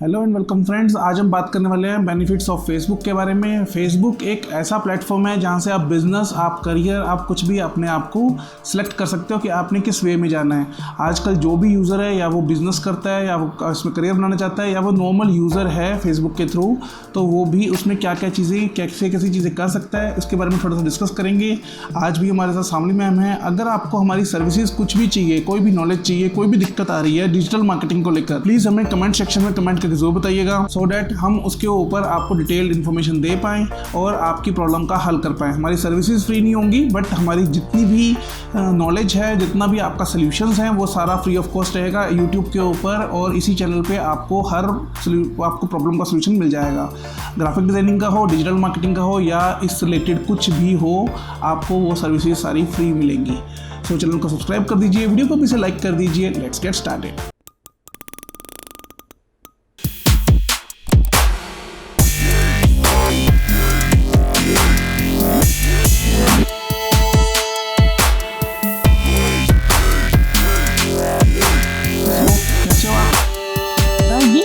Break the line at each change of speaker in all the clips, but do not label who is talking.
Hello and welcome friends. आज हम बात करने वाले हैं बेनिफिट्स ऑफ फेसबुक के बारे में। फेसबुक एक ऐसा प्लेटफॉर्म है जहां से आप बिजनेस, आप करियर, आप कुछ भी अपने आप को सिलेक्ट कर सकते हो कि आपने किस वे में जाना है। आजकल जो भी यूज़र है, या वो बिज़नेस करता है, या वो इसमें करियर बनाना चाहता है, या वो नॉर्मल यूज़र है फेसबुक के थ्रू, तो वो भी उसमें क्या क्या चीज़ें, कैसे कैसी चीज़ें कर सकता है, इसके बारे में थोड़ा सा डिस्कस करेंगे। आज भी हमारे साथ शामली मैम है। अगर आपको हमारी सर्विसेज कुछ भी चाहिए, कोई भी नॉलेज चाहिए, कोई भी दिक्कत आ रही है डिजिटल मार्केटिंग को लेकर, प्लीज़ हमें कमेंट सेक्शन में कमेंट करके जरूर बताइएगा, सो डैट हम उसके ऊपर आपको डिटेल्ड इन्फॉर्मेशन दे पाएँ और आपकी प्रॉब्लम का हल कर पाएँ। हमारी सर्विसेज फ्री नहीं होंगी, बट हमारी जितनी भी नॉलेज है, जितना भी आपका सोल्यूशंस हैं, वो सारा फ्री ऑफ कॉस्ट रहेगा यूट्यूब के ऊपर, और इसी चैनल पे आपको आपको प्रॉब्लम का सोल्यूशन मिल जाएगा। ग्राफिक डिज़ाइनिंग का हो, डिजिटल मार्केटिंग का हो, या इस रिलेटेड कुछ भी हो, आपको वो सर्विसेज सारी फ्री मिलेंगी। सो चैनल को सब्सक्राइब कर दीजिए, वीडियो को भी से लाइक कर दीजिए। Let's get started.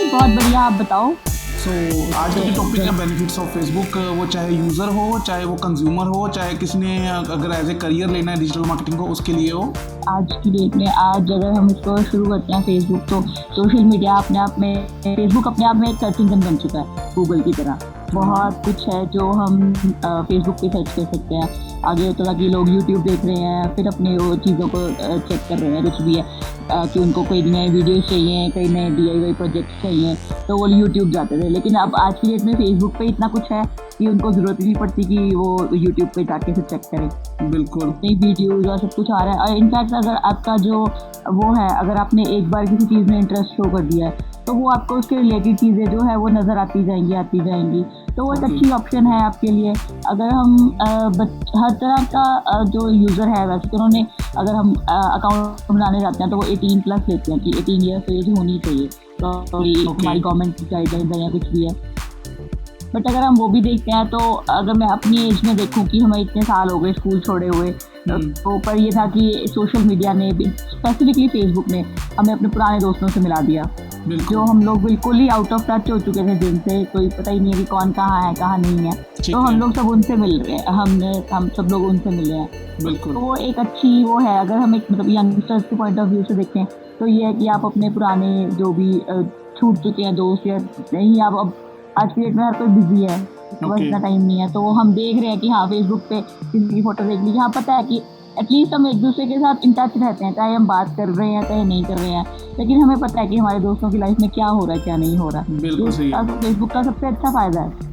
बहुत बढ़िया, आप बताओ।
आज का जो टॉपिक है बेनिफिट्स ऑफ फेसबुक, वो चाहे यूज़र हो, चाहे वो कंज्यूमर हो, चाहे किसी ने अगर एज ए करियर लेना है डिजिटल मार्केटिंग को, उसके लिए हो।
आज की डेट में अगर हम इसको शुरू करते हैं फेसबुक, तो सोशल मीडिया अपने आप में, फेसबुक अपने आप में एक सर्च इंजन बन चुका है गूगल की तरह। बहुत कुछ है जो हम फेसबुक पे सर्च कर सकते हैं। आगे होता था कि लोग यूट्यूब देख रहे हैं, फिर अपने वो चीज़ों को चेक कर रहे हैं, कुछ भी है कि उनको कोई नए वीडियोस चाहिए, कई नए DIY प्रोजेक्ट्स चाहिए, तो वो यूट्यूब जाते थे। लेकिन अब आज की डेट में फेसबुक पे इतना कुछ है कि उनको ज़रूरत ही नहीं पड़ती कि वो यूट्यूब पे जाके फिर चेक करें।
बिल्कुल,
नई वीडियोज़ और सब कुछ आ रहा है। और इनफैक्ट अगर आपका जो वो है, अगर आपने एक बार किसी चीज़ में इंटरेस्ट शो कर दिया है, तो वो आपको उसके रिलेटेड चीज़ें जो है वो नज़र आती जाएंगी। तो वो एक अच्छी ऑप्शन है आपके लिए। अगर हम हर तरह का जो यूज़र है, वैसे तो उन्होंने, अगर हम अकाउंट बनाने जाते हैं तो वो 18+ लेते हैं कि 18 ईयर्स एज होनी चाहिए, तो हमारी गवर्नमेंट की गाइडलाइंस है या कुछ भी है। बट अगर हम वो भी देखते हैं, तो अगर मैं अपनी एज में देखूं कि हमें इतने साल हो गए स्कूल छोड़े हुए, तो पर ये था कि सोशल मीडिया ने, स्पेसिफिकली फेसबुक ने, हमें अपने पुराने दोस्तों से मिला दिया, जो हम लोग बिल्कुल ही आउट ऑफ टच हो चुके थे, जिनसे कोई पता ही नहीं है कि कौन कहाँ है कहाँ नहीं है। तो हम लोग सब उनसे मिल रहे हैं, हम सब लोग उनसे मिले हैं।
बिल्कुल,
तो वो एक अच्छी वो है। अगर हम एक मतलब यंगस्टर्स के पॉइंट ऑफ व्यू से देखें, तो ये है कि आप अपने पुराने जो भी छूट चुके हैं दोस्त, या नहीं, आप अब आज की डेट में हर कोई बिजी है, बस इतना टाइम नहीं है, तो वो हम देख रहे हैं कि हाँ फेसबुक पे किसी की फोटो देख ली, हाँ पता है कि एटलीस्ट हम एक दूसरे के साथ इन टच रहते हैं, चाहे हम बात कर रहे हैं चाहे नहीं कर रहे हैं, लेकिन हमें पता है कि हमारे दोस्तों की लाइफ में क्या हो रहा है क्या नहीं हो रहा। फेसबुक का सबसे अच्छा फ़ायदा है।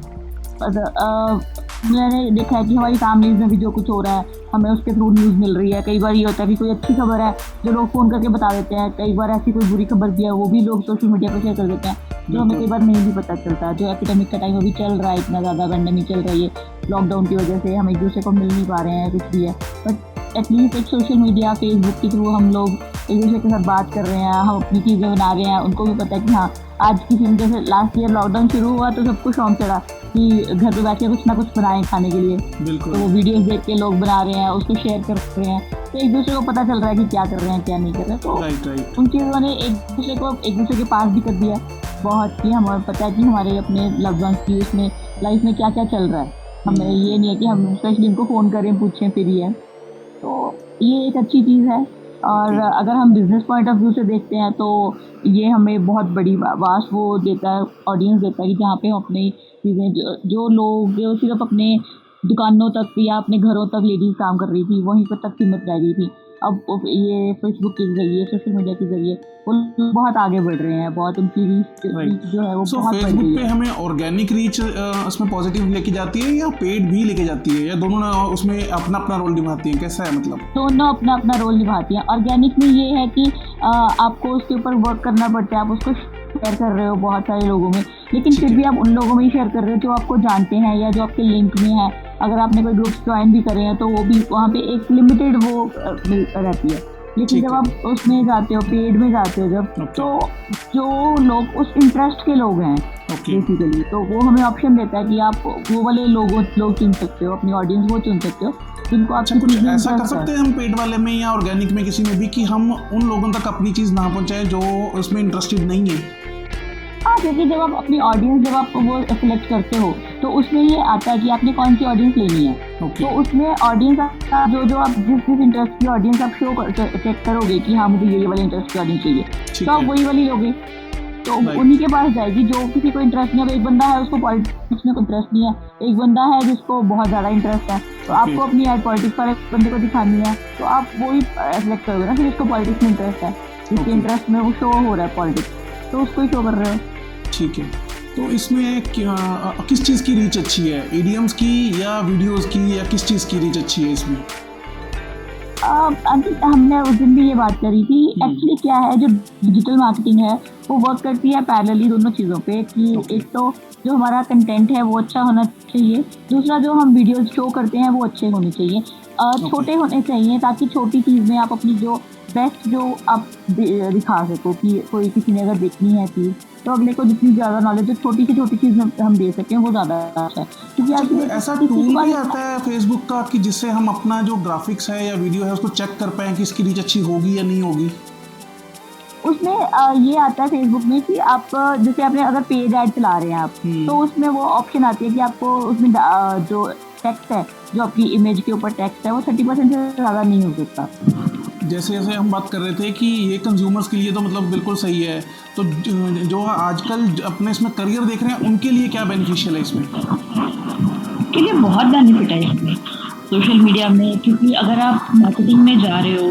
मैंने देखा है कि हमारी फैमिलीज में भी जो कुछ हो रहा है, हमें उसके थ्रू न्यूज़ मिल रही है। कई बार ये होता है कि कोई अच्छी खबर है जो लोग फ़ोन करके बता देते हैं, कई बार ऐसी कोई बुरी खबर भी है वो भी लोग सोशल मीडिया पर शेयर कर देते हैं, जो हमें कई बार नहीं भी पता चलता। जो एपिडेमिक का टाइम अभी चल रहा है, इतना ज़्यादा पेंडेमिक चल रही है, लॉकडाउन की वजह से हम एक दूसरे को मिल नहीं पा रहे हैं, कुछ भी है, बट एटलीस्ट एक सोशल मीडिया फेसबुक के थ्रू हम लोग एक दूसरे के साथ बात कर रहे हैं, हम अपनी चीज़ें बना रहे हैं। उनको भी पता है कि हाँ आज किसी ने, जैसे लास्ट ईयर लॉकडाउन शुरू हुआ तो सबको शौक चढ़ा कि घर पे बैठ के कुछ ना कुछ बनाएं खाने के लिए, तो वो वीडियोस देख के लोग बना रहे हैं, उसको शेयर कर रहे हैं, तो एक दूसरे को पता चल रहा है कि क्या कर रहे हैं क्या नहीं कर रहे हैं। तो उन चीज़ों ने एक दूसरे के पास भी कर दिया बहुत, कि हमें पता है कि हमारे अपने लव्ड वंस की उसमें लाइफ में क्या क्या चल रहा है। हमें ये नहीं है कि हम स्पेशली उनको फ़ोन करें, पूछें फिर ही है, तो ये एक अच्छी चीज़ है। और अगर हम बिज़नेस पॉइंट ऑफ व्यू से देखते हैं, तो ये हमें बहुत बड़ी वास्ट वो देता है, ऑडियंस देता है, कि जहाँ पे हम अपनी चीज़ें, जो लोग जो सिर्फ अपने दुकानों तक या अपने घरों तक लेडीज़ काम कर रही थी, वहीं पर तक सीमित रह गई थी, अब ये फेसबुक के जरिए, सोशल मीडिया के जरिए वो बहुत आगे बढ़ रहे हैं, बहुत उनकी रीच जो है वो बहुत बढ़ रही है।
पे हमें ऑर्गेनिक रीच उसमें पॉजिटिव लेके जाती है, या पेड भी लेके जाती है, या दोनों उसमें अपना अपना रोल निभाती हैं? कैसा है मतलब?
दोनों अपना अपना रोल निभाती हैं। ऑर्गेनिक में ये है कि आपको उसके ऊपर वर्क करना पड़ता है, आप उसको शेयर कर रहे हो बहुत सारे लोगों में, लेकिन फिर भी आप उन लोगों में ही शेयर कर रहे हो जो आपको जानते हैं या जो आपके लिंक में है। अगर आपने कोई ग्रुप्स ज्वाइन भी करे हैं, तो वो भी वहाँ पे एक लिमिटेड वो रहती है। लेकिन जब आप उसमें जाते हो, पेड में जाते हो जब, तो जो लोग उस इंटरेस्ट के लोग हैं बेसिकली, तो वो हमें ऑप्शन देता है कि आप वो वाले लोग चुन सकते हो, अपनी ऑडियंस वो चुन सकते हो जिनको आप
कुछ ऐसा कर सकते हैं हम पेड वाले में या ऑर्गेनिक में किसी में भी, कि हम उन लोगों तक अपनी चीज़ ना पहुँचाएं जो उसमें इंटरेस्टेड नहीं है।
हाँ, क्योंकि जब आप अपनी ऑडियंस जब आप वो सिलेक्ट करते हो तो उसमें ये आता है कि आपने कौन सी ऑडियंस लेनी है। तो उसमें ऑडियंस आपका जो आप जिस इंटरेस्ट की ऑडियंस आप चेक करोगे कि हाँ मुझे ये वाले इंटरेस्ट की ऑडियंस चाहिए, तो आप वही वाली लोगे, तो उन्हीं के पास जाएगी। जो किसी को इंटरेस्ट नहीं है, एक बंदा है उसको पॉलिटिक्स में इंटरेस्ट नहीं है, एक बंदा है जिसको बहुत ज़्यादा इंटरेस्ट है, तो आपको अपनी ऐड पॉलिटिक्स वाले बंदे को दिखानी है, तो आप वही सेलेक्ट करोगे ना कि जिसको पॉलिटिक्स में इंटरेस्ट है, जिसके इंटरेस्ट में वो शो हो रहा है पॉलिटिक्स, तो उसको ही शो कर रहे हो। ठीक है,
तो इसमें किस चीज़ की रीच अच्छी है, ईडीएम्स की या वीडियोस की, या किस चीज़ की रीच अच्छी है इसमें?
हमने उस दिन भी ये बात करी थी। एक्चुअली क्या है, जो डिजिटल मार्केटिंग है वो वर्क करती है पैरेलली दोनों चीज़ों पे कि एक तो जो हमारा कंटेंट है वो अच्छा होना चाहिए, दूसरा जो हम वीडियोस शो करते हैं वो अच्छे होने चाहिए, छोटे होने चाहिए, ताकि छोटी चीज़ में आप अपनी जो बेस्ट जो आप दिखा सको कि कोई किसी ने अगर देखनी है चीज़ तो अगले को जितनी ज़्यादा नॉलेज जो छोटी से छोटी चीज़ में हम दे सकें वो ज़्यादा अच्छा है। क्योंकि आज
ऐसा टूल भी आता है फेसबुक का कि जिससे हम अपना जो ग्राफिक्स है या वीडियो है उसको चेक कर पाएँ कि इसकी रीच अच्छी होगी या नहीं होगी?
उसमें ये आता है फेसबुक में कि आप जैसे आपने अगर पेज ऐड चला रहे हैं आप, तो उसमें वो ऑप्शन आती है कि आपको उसमें जो टेक्स्ट है, जो आपकी इमेज के ऊपर टेक्स्ट है वो 30% से ज़्यादा नहीं हो सकता।
जैसे हम बात कर रहे थे कि ये कंज्यूमर्स के लिए तो मतलब बिल्कुल सही है, तो जो आजकल अपने इसमें करियर देख रहे हैं उनके लिए क्या बेनिफिशियल है इसमें?
के लिए बहुत बेनिफिट है इसमें सोशल मीडिया में, क्योंकि अगर आप मार्केटिंग में जा रहे हो,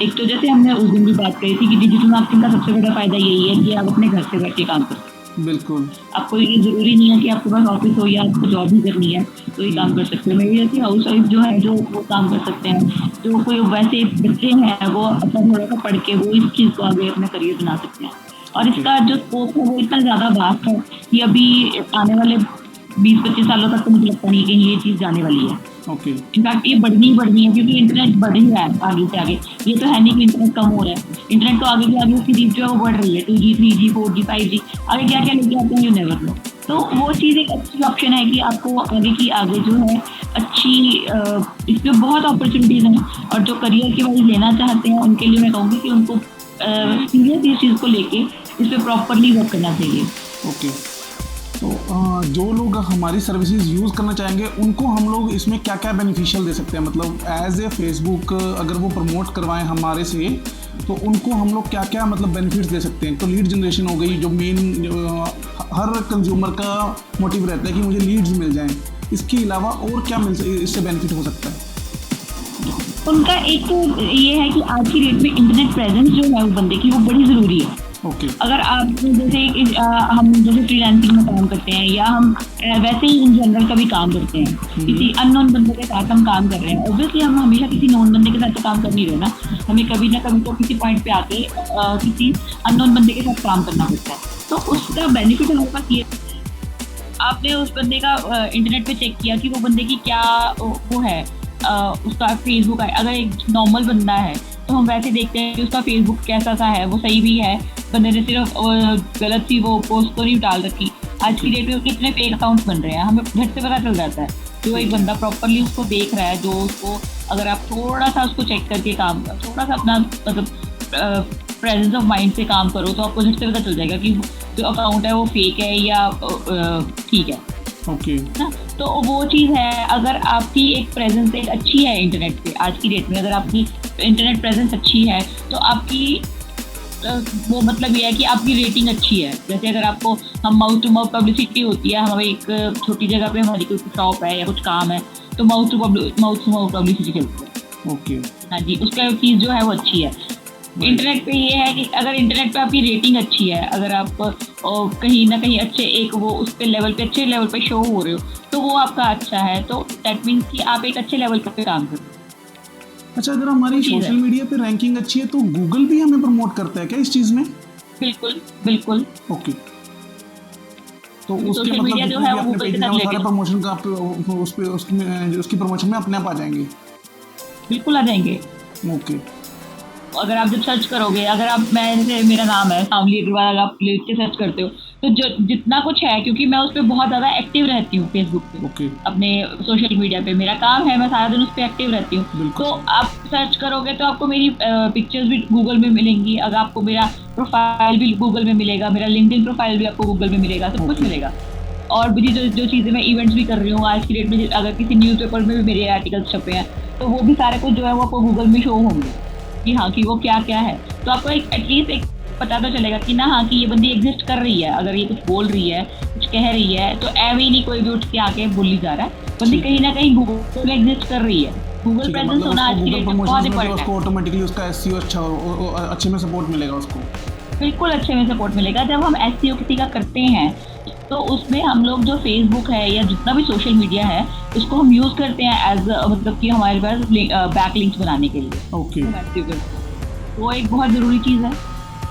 एक तो जैसे हमने उस दिन भी बात करी थी कि डिजिटल मार्केटिंग का सबसे बड़ा फ़ायदा यही है कि आप अपने घर से बैठ के काम कर सकते हैं।
बिल्कुल, आपको
ये ज़रूरी नहीं है कि आपके पास ऑफिस हो या आपको जॉब भी करनी है तो ये काम कर सकते हो। मेरी जैसी हाउस वाइफ जो है जो वो काम कर सकते हैं, जो कोई वैसे बच्चे हैं वो अपना थोड़ा सा पढ़ के वो इस चीज़ को आगे अपना करियर बना सकते हैं। और इसका जो स्कोप है वो इतना ज़्यादा वास्ट है कि अभी आने वाले 20-25 सालों तक तो मुझे लगता नहीं कि ये चीज़ जाने वाली है। इनफैक्ट ये बढ़नी है क्योंकि इंटरनेट बढ़ ही रहा है आगे से आगे। ये तो है नहीं कि इंटरनेट कम हो रहा है, इंटरनेट तो आगे से आगे उसकी रीच जो है वो बढ़ रही है। 2G 3G 4G 5G आगे क्या क्या लेके आते हैं यू नेवर नो। तो वो चीज़ एक अच्छी ऑप्शन है कि आपको आगे जो है अच्छी इसमें बहुत अपॉर्चुनिटीज़ हैं, और जो करियर की वाइज लेना चाहते हैं उनके लिए मैं कहूँगी कि उनको सीरियस इस चीज़ को लेके इस पर प्रॉपरली वर्क करना चाहिए।
तो जो लोग हमारी सर्विसेज यूज़ करना चाहेंगे उनको हम लोग इसमें क्या क्या बेनिफिशियल दे सकते हैं, मतलब एज ए फेसबुक अगर वो प्रमोट करवाएं हमारे से तो उनको हम लोग क्या क्या मतलब बेनिफिट्स दे सकते हैं? तो लीड जनरेशन हो गई, जो मेन हर कंज्यूमर का मोटिव रहता है कि मुझे लीड्स मिल जाएं, इसके अलावा और क्या इससे बेनिफिट हो सकता है?
उनका एक तो ये है कि आज की डेट में इंटरनेट प्रेजेंस जो है वो बंदे की वो बड़ी ज़रूरी है। अगर आप जैसे हम जैसे फ्रीलांसिंग में काम करते हैं या हम वैसे ही इन जनरल का भी काम करते हैं, किसी अननोन बंदे के साथ हम काम कर रहे हैं, ऑब्वियसली हम हमेशा किसी नोन बंदे के साथ तो काम कर नहीं रहे ना, हमें कभी ना कभी तो किसी पॉइंट पे आके किसी अननोन बंदे के साथ काम करना पड़ता है। तो उसका बेनिफिट हमारे पास ये, आपने उस बंदे का इंटरनेट पे चेक किया कि वो बंदे की क्या वो है, उसका फेसबुक है। अगर एक नॉर्मल बंदा है तो हम वैसे देखते हैं कि उसका फेसबुक कैसा सा है, वो सही भी है, बंदे ने सिर्फ गलत सी वो पोस्ट तो नहीं डाल रखी। आज की डेट में कितने फेक अकाउंट्स बन रहे हैं, हमें झट से पता चल जाता है। जो एक बंदा प्रॉपरली उसको देख रहा है, जो उसको अगर आप थोड़ा सा उसको चेक करके काम करो, थोड़ा सा अपना मतलब प्रेजेंस ऑफ माइंड से काम करो, तो आपको झट से पता चल जाएगा कि जो अकाउंट है वो फेक है या ठीक है। ना, तो वो चीज़ है। अगर आपकी एक प्रेजेंस एक अच्छी है इंटरनेट पे आज की डेट में, अगर आपकी इंटरनेट प्रेजेंस अच्छी है तो आपकी वो मतलब ये है कि आपकी रेटिंग अच्छी है। जैसे अगर आपको हम माउथ टू माउथ पब्लिसिटी होती है, हमारे एक छोटी जगह पे हमारी कोई शॉप है या कुछ काम है तो माउथ टू माउथ पब्लिसिटी चलती है। हाँ जी, उसका चीज़ जो है वो अच्छी है। इंटरनेट पे ये है कि अगर इंटरनेट पे आपकी रेटिंग अच्छी है, अगर आप कहीं ना कहीं अच्छे एक वो उस पे लेवल पे अच्छे लेवल पे शो हो रहे हो तो वो आपका अच्छा है, तो दैट मीन्स कि आप एक अच्छे लेवल पे काम कर रहे हो।
अच्छा, अगर हमारी सोशल मीडिया पे रैंकिंग अच्छी है तो गूगल भी हमें प्रमोट करता है क्या इस चीज़ में?
बिल्कुल।
ओके, तो उसके मतलब जो है वो गूगल के साथ सारे प्रमोशन का उस पे उसकी प्रमोशन में अपने आप आ जाएंगे?
बिल्कुल आ जाएंगे।
ओके,
अगर आप जब सर्च करोगे, अगर आप मैं जैसे मेरा नाम है शामली अग्रवाल, आप लिख के सर्च करते हो तो जो जितना कुछ है, क्योंकि मैं उस पर बहुत ज़्यादा एक्टिव रहती हूँ फेसबुक पे, अपने सोशल मीडिया पे मेरा काम है, मैं सारा दिन उस पर एक्टिव रहती हूँ। तो आप सर्च करोगे तो आपको मेरी पिक्चर्स भी गूगल में मिलेंगी। अगर आपको मेरा प्रोफाइल भी गूगल में मिलेगा, मेरा लिंक्डइन प्रोफाइल भी आपको गूगल में मिलेगा, सब कुछ मिलेगा। और भी जो जो चीज़ें मैं इवेंट्स भी कर रही हूँ आज की डेट में, अगर किसी न्यूज़पेपर में भी मेरे आर्टिकल्स छपे हैं तो वो भी सारे कुछ जो है वो आपको गूगल में शो होंगे कि हाँ कि वो क्या क्या है। तो आपको एक एटलीस्ट एक पता तो चलेगा कि ना हाँ कि ये बंदी एग्जिस्ट कर रही है। अगर ये कुछ बोल रही है, कुछ कह रही है, तो ऐवे ही नहीं कोई भी उठ के आके बोली जा रहा है, बंदी कहीं ना कहीं गूगल में एग्जिस्ट कर रही है। गूगल
ठीक है,
प्रेजेंस
मतलब
होना
उसको
आज की
गूगल
डेट में बहुत
प्रमोशंस में भी
इंपॉर्टेंट
उसको
है।
ऑटोमेटिकली उसका एसईओ अच्छा अच्छे में सपोर्ट मिलेगा उसको।
बिल्कुल अच्छे में सपोर्ट मिलेगा। जब हम एसईओ किसी का करते हैं तो उसमें हम लोग जो फेसबुक है या जितना भी सोशल मीडिया है उसको हम यूज़ करते हैं एज मतलब कि हमारे पास बैक लिंक्स बनाने के लिए।
ओके।
वो एक बहुत ज़रूरी चीज़ है।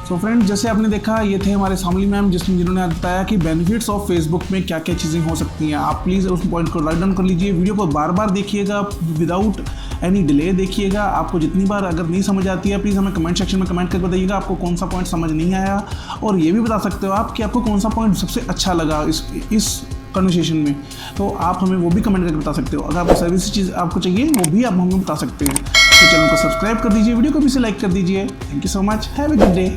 सो फ्रेंड्स, जैसे आपने देखा ये थे हमारे शामली मैम जिन्होंने बताया कि बेनिफिट्स ऑफ फेसबुक में क्या क्या चीज़ें हो सकती हैं। आप प्लीज़ उस पॉइंट को राइट डाउन कर लीजिए, वीडियो को बार बार देखिएगा, विदाउट एनी डिले देखिएगा। आपको जितनी बार अगर नहीं समझ आती है प्लीज़ हमें कमेंट सेक्शन में कमेंट करके बताइएगा आपको कौन सा पॉइंट समझ नहीं आया। और ये भी बता सकते हो आप कि आपको कौन सा पॉइंट सबसे अच्छा लगा इस कन्वर्सेशन में, तो आप हमें वो भी कमेंट करके बता सकते हो। अगर आपको सर्विस चीज़ आपको चाहिए वो भी आप हमें बता सकते हैं। तो चैनल को सब्सक्राइब कर दीजिए, वीडियो को भी से लाइक कर दीजिए। Thank you so much, have a good day.